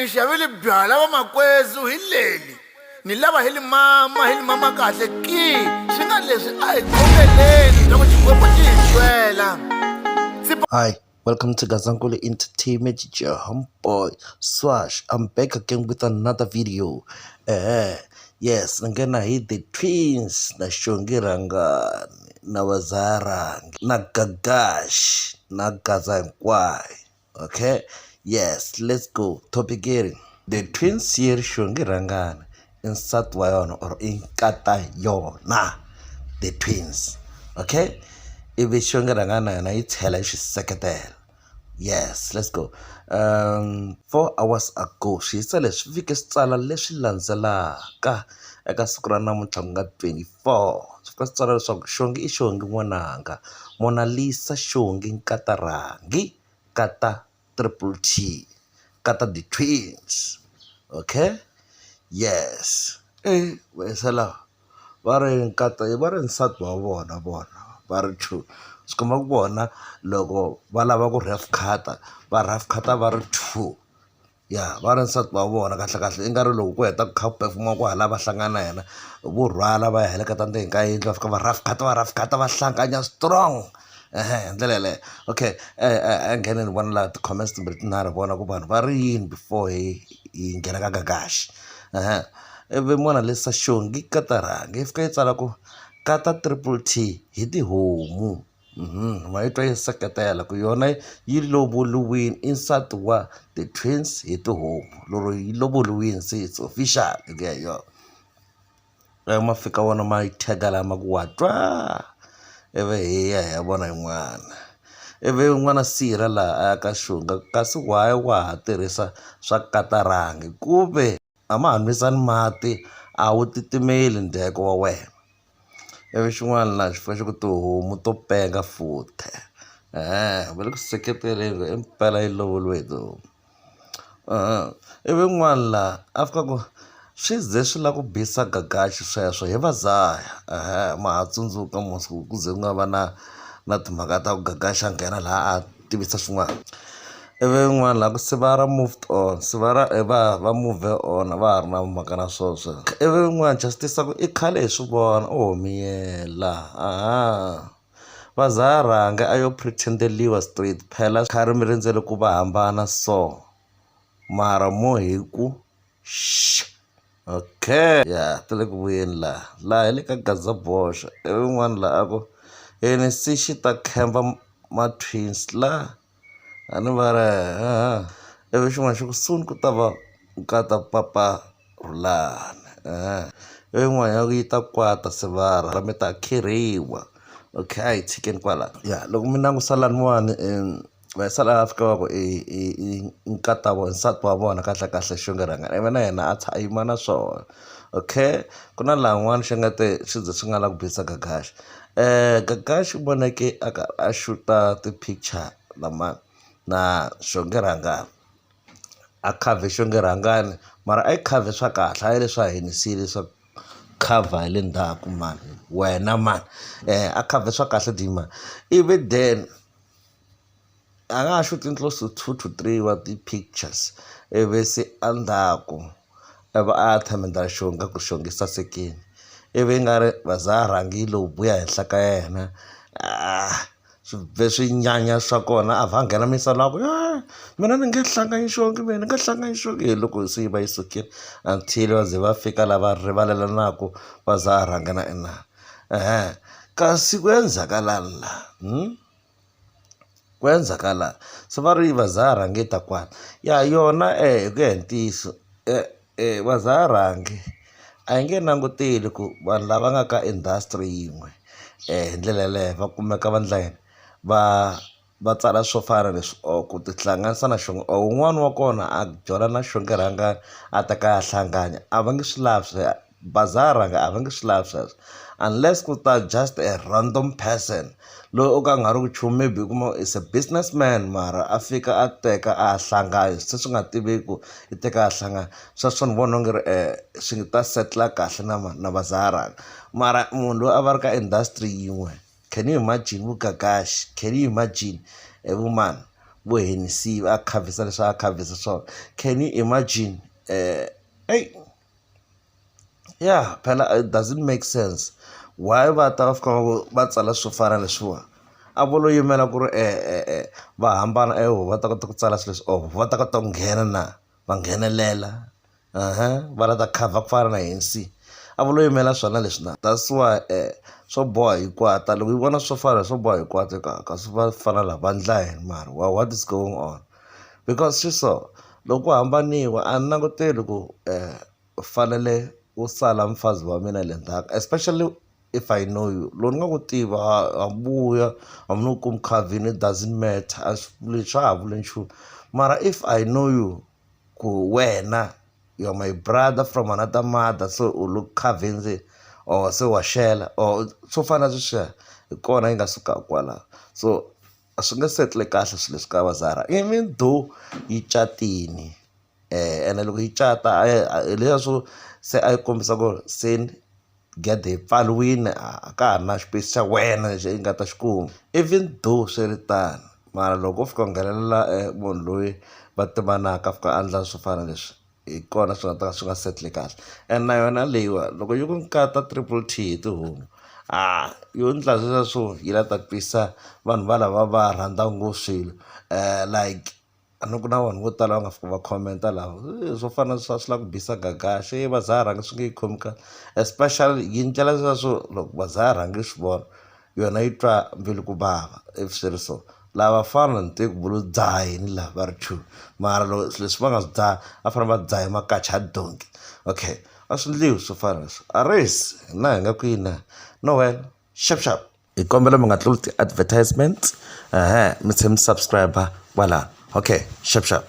ni xavile byala va makwezu hi leli ni lava hi li mama kahle ki swi nga leswi a hi khomeleni loko xikwembu xi hi twela. Hi, welcome to Gazankulu Entertainment, your homeboy Swash. I'm back again with another video. Yes, ngena hit the twins na Xongi Rhangani na Vazarangi na Gagash na Gazankulu. Okay, yes, let's go. Topic here. The twins here Xongi Rhangani Nsati wa yona or inkata yona. The twins. Okay? Ivi Xongi Rhangani yona yi tlhela yi swi seketela. Yes, let's go. 4 hours ago swi yisa leswi vike switsala leswi landzelaka eka siku ra namuntlha ku nga 24 swi fika switsala leswaku Xongi i Xongi n'wananga, Mona Lisa Xongi Nkatarangi kata triple T kata the twins. Okay, yes, vesela va ri nkata va ri nsati wa vona va ri two swi komba ku vona loko va lava ku rough cutter va ri two. Ya va ri nsati wa vona kahle i nga ri loko ku heta ku kha ku pefuma ku hala va hlangana yena vo rhwala va ya heleketa ndzeni ka yindlu va fika va rough cutter va hlanganya strong ndlela yaleyo. Okay, a nghene ni vona laha ti-comments timbirhi tinharhu vona ku vanhu va ri yini before hi nghena ka Gagash. Ivi Mona Lisa Xongi Nkatarangi yi fika yi tsala ku kata triple T hi tihomu. Ma yi twa yi seketela ku yona yi lovoliwini i nsati wa the twins hi tihomu, loro yi lovoliwini se it's official ku ya hi yona. Ma fika wona ma yi tag lama ku wa twa ivi hi ya vona yin'wana ivi yin'wana sirha laha ka Xongi kasi why wa ha tirhisa swa Nkatarangi ku ve a ma hanwisani mati a wu titimeli ndzheko wa wena. Ivi xin'wana laha xi fika xi ku tihomu to penga futhi va le ku seketeleni impela yi lovoliwe hi tihomu. Ivi yin'wana laha a fika ku swi ze swi lava ku bisa Gagash sweswo hi vazaya ma ha tsundzuka ku ze ku nga va na timhaka ta ku Gagash a nghena laha a tivisa swin'wana. Ivi yin'wana laha ku se va ra moved on se va move on va ha ri na mhaka na swona. Ivi yin'wana justice ku i khale hi swi vona u humiyela Vazarangi a yo pretendeliwa straight phela khari mi rindzele ku va hambana so mara mo hi ku okay ya tele ku vuyeni laha hi le ka Gazaboxa. Ivi yin'wana laha a ku ANC xi ta khemba ma twins laha a ni va ri ivi xin'wana xi ku soon ku ta va nkata papa rhulani. Ivi yin'wana ya ku yi ta kwata sevara ra mi ta kheriwa. Okay, a hi tshikeni kwala ya loko mi langusa laniwani va sala Afrika va ku i nkata nsati wa vona kahle Xongi Rhangani ivi na yena a yima na swona. Okay, ku na laha n'wana xi nga te swi ze swi nga la ku bisa Gagash. Gagash u voneke a xuta ti-picture lama na Xongi Rhangani a cover Xongi Rhangani mara a yi cover swa kahle a yi leswi a henisile swa cover hi le ndzhaku mani wena mani a cover swa kahle dima. Ivi then a nga ha xuti close to 2 to 3 wa ti-pictures ivi se a ndzhaku ivi a ya thamendla Xongi ku Xongi sasekini ivi nga ri Vazarangi lowu vuya henhla ka yena swi ve swi nyanya swa kona a vha nghena misala ku mina ni nge hlanganyi Xongi mina ni nga hlanganyi Xongi loko se yi va yi sukile until va ze va fika lava rivalelanaku Vazarangi na inani. Kasi ku endzhaka lani ku endzhaka laha se va ri Vazarangi ta kwala ya yona hi ku ya hi ntiyiso Vazarangi a yi nge languteli ku vanhu lava nga ka industry yin'we hi ndlela yaleyo va kumeka va ndla yini va tsala swo fana leswi or ku tihlanganisa na Xongi or un'wana wa kona a jola na Xongi Rhangani a ta ka ya hlanganya a va nge swi lavi Vazarangi a va nge swi lavi sweswo unless ku ta just a random person loyi o ka a nga ri ku nchumu maybe u kuma is a businessman mara a fika a teka a hlanganya se swi nga tiveki ku i teka a hlanganya sweswo ni vona onge ri swi ta setla kahle na Vazarangi mara munhu loyi a va ri ka industry yin'we can you imagine vu Gagash, can you imagine vumani vo Hennessy va khavisa leswi a khavisa swona. Can you imagine? Hey, yeah, phela it doesn't make sense. Why va ta fika va tsala swo fana leswiwa? A vo lo yimela ku ri va hambana va ta kota ku tsala swilo leswi va ta kota ku nghena na va nghenelela va la ta cover ku fana na Hennessy. A vo lo yimela swona leswi na. That's why swo boha hikwata loko yi vona swo fana swo boha hikwata ka swi va fana lava vandla yini mara what is going on, because swi so loko ku hambaniwa a ni languteli ku fanele u sala mfazi wa mina le ndzhaku, especially if I know you. Loko ni nga ku tiva ha vuya a mi ni ku khavini, it doesn't matter, a swi ha vuli nchumu. Mara if I know you ku wena you're my brother from another mother, so u look khavini or se wa shela or swo fana sweswiya, hi kona yi nga suka kwalaho. So a swi nge settle kahle swilo leswi ka Vazara, even though yi catini ene loko yi cata hi leswiya swo se a yi kombisa ku se gede yi pfaliwile a ka ha ri na xipesi xa wena lexi yi nga ta xi kuma. Even though swi ri tano mara loko u fika u nghenelela munhu loyi va tivanaka fika a endla swo fana leswi, hi kona swi nga ta ka swi nga settle kahle. And na yona leyiwa loko yi ku nkata triple T hi tihomu yo endla sweswiya swo yi la ta twisa vanhu va lava va rhandza ngopfu swilo like a ni ku na vanhu vo tala va nga fika va comment lava swo fana swi la ku bisa gagaxe Vazara rhangi swi nge yi khomi kahle, especially yi ndlela sweswiya swo loko Vazara rhangi swi vona yona yi twa mbilu ku vava if swi ri so. Lava fana ni te ku vula dzahini lava va ri two, mara loko leswi va nga swi dzaha a fanele va dzaha hi makacha ya donki. Okay, a swi endliwi swo fana leswi a race na hi nga kwina no well sharp hi kombela mi nga tluli ti-advertisement mi tlhe mi subscribe kwala. Okay, sharp.